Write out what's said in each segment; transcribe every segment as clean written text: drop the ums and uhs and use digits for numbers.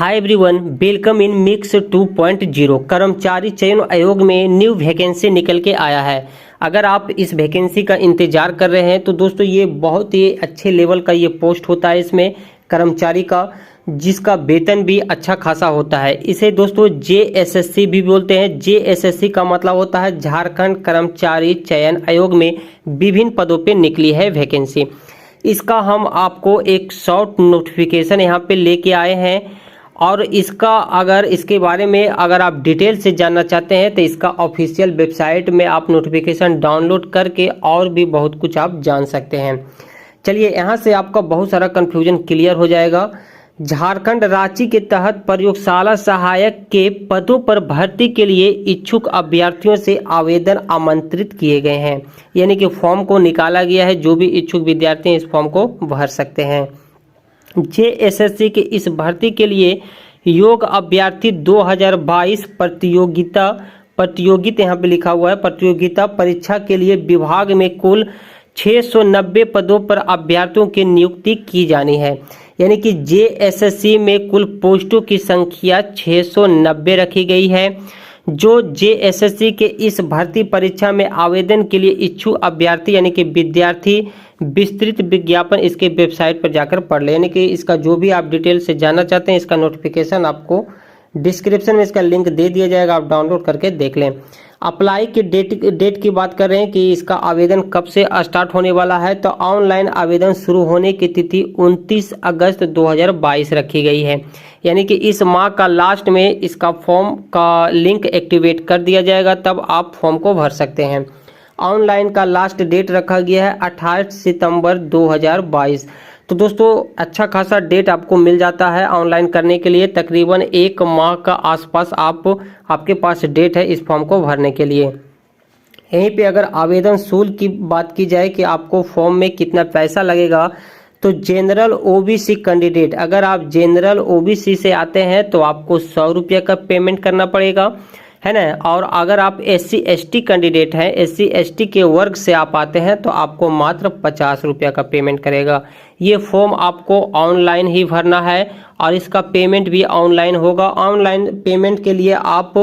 Hi everyone, welcome in mix 2.0 कर्मचारी चयन आयोग में न्यू वैकेंसी निकल के आया है। अगर आप इस वैकेंसी का इंतजार कर रहे हैं तो दोस्तों ये बहुत ही अच्छे लेवल का ये पोस्ट होता है इसमें कर्मचारी का, जिसका वेतन भी अच्छा खासा होता है। इसे दोस्तों JSSC भी बोलते हैं। JSSC का मतलब होता है झारखंड कर्मचारी चयन आयोग में विभिन्न पदों पे निकली है वैकेंसी। इसका हम आपको एक शॉर्ट नोटिफिकेशन यहाँ पे लेके आए हैं और इसके बारे में अगर आप डिटेल से जानना चाहते हैं तो इसका ऑफिशियल वेबसाइट में आप नोटिफिकेशन डाउनलोड करके और भी बहुत कुछ आप जान सकते हैं। चलिए यहाँ से आपका बहुत सारा कन्फ्यूजन क्लियर हो जाएगा। झारखंड राज्य के तहत प्रयोगशाला सहायक के पदों पर भर्ती के लिए इच्छुक अभ्यर्थियों से आवेदन आमंत्रित किए गए हैं, यानी कि फॉर्म को निकाला गया है। जो भी इच्छुक विद्यार्थी इस फॉर्म को भर सकते हैं। JSSC के इस भर्ती के लिए योग्य अभ्यर्थी 2022 प्रतियोगिता यहाँ पे लिखा हुआ है प्रतियोगिता परीक्षा के लिए विभाग में कुल 690 पदों पर अभ्यर्थियों की नियुक्ति की जानी है। यानी कि JSSC में कुल पोस्टों की संख्या 690 रखी गई है। जो JSSC के इस भर्ती परीक्षा में आवेदन के लिए इच्छुक अभ्यर्थी यानी कि विद्यार्थी विस्तृत विज्ञापन इसके वेबसाइट पर जाकर पढ़ ले। यानी कि इसका जो भी आप डिटेल से जानना चाहते हैं इसका नोटिफिकेशन आपको डिस्क्रिप्शन में इसका लिंक दे दिया जाएगा, आप डाउनलोड करके देख लें। अप्लाई की डेट की बात कर रहे हैं कि इसका आवेदन कब से स्टार्ट होने वाला है, तो ऑनलाइन आवेदन शुरू होने की तिथि 29 अगस्त 2022 रखी गई है। यानी कि इस माह का लास्ट में इसका फॉर्म का लिंक एक्टिवेट कर दिया जाएगा, तब आप फॉर्म को भर सकते हैं। ऑनलाइन का लास्ट डेट रखा गया है 28 सितंबर 2022। तो दोस्तों अच्छा खासा डेट आपको मिल जाता है ऑनलाइन करने के लिए। तकरीबन एक माह का आसपास आपके पास डेट है इस फॉर्म को भरने के लिए। यहीं पे अगर आवेदन शुल्क की बात की जाए कि आपको फॉर्म में कितना पैसा लगेगा, तो जनरल OBC कैंडिडेट, अगर आप जनरल OBC से आते हैं तो आपको 100 रुपये का पेमेंट करना पड़ेगा, है ना। और अगर आप SC ST कैंडिडेट हैं, SC ST के वर्ग से आप आते हैं तो आपको मात्र 50 रुपये का पेमेंट करेगा। ये फॉर्म आपको ऑनलाइन ही भरना है और इसका पेमेंट भी ऑनलाइन होगा। ऑनलाइन पेमेंट के लिए आप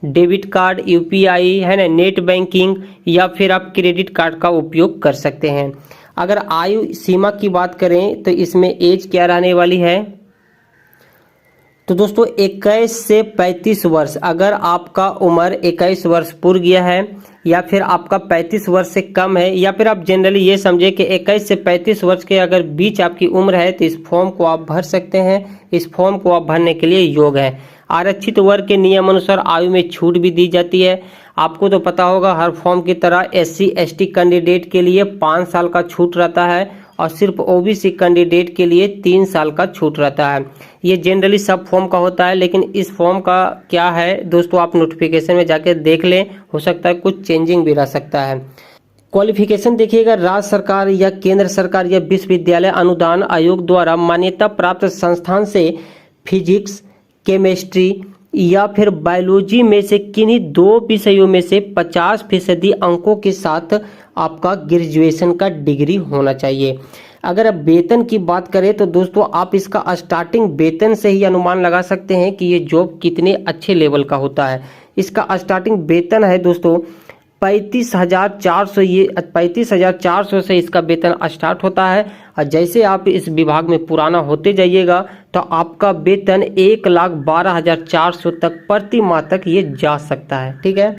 डेबिट कार्ड, UPI, है ना, नेट बैंकिंग या फिर आप क्रेडिट कार्ड का उपयोग कर सकते हैं। अगर आयु सीमा की बात करें तो इसमें एज क्या रहने वाली है, तो दोस्तों 21 से 35 वर्ष। अगर आपका उम्र 21 वर्ष पूर्ण गया है या फिर आपका 35 वर्ष से कम है, या फिर आप जनरली ये समझे कि 21 से 35 वर्ष के अगर बीच आपकी उम्र है तो इस फॉर्म को आप भर सकते हैं। इस फॉर्म को आप भरने के लिए योग्य है। आरक्षित वर्ग के नियम अनुसार आयु में छूट भी दी जाती है। आपको तो पता होगा हर फॉर्म की तरह SC ST कैंडिडेट के लिए 5 साल का छूट रहता है और सिर्फ OBC कैंडिडेट के लिए 3 साल का छूट रहता है। ये जनरली सब फॉर्म का होता है, लेकिन इस फॉर्म का क्या है दोस्तों आप नोटिफिकेशन में जाके देख लें, हो सकता है कुछ चेंजिंग भी रह सकता है। क्वालिफिकेशन देखिएगा, राज्य सरकार या केंद्र सरकार या विश्वविद्यालय अनुदान आयोग द्वारा मान्यता प्राप्त संस्थान से फिजिक्स, केमिस्ट्री या फिर बायोलॉजी में से किन्हीं 2 विषयों में से 50% अंकों के साथ आपका ग्रेजुएशन का डिग्री होना चाहिए। अगर अब वेतन की बात करें तो दोस्तों आप इसका स्टार्टिंग वेतन से ही अनुमान लगा सकते हैं कि ये जॉब कितने अच्छे लेवल का होता है। इसका स्टार्टिंग वेतन है दोस्तों 35,400। ये 35,400 से इसका वेतन स्टार्ट होता है और जैसे आप इस विभाग में पुराना होते जाइएगा तो आपका वेतन 1,12,400 तक प्रति माह तक ये जा सकता है। ठीक है।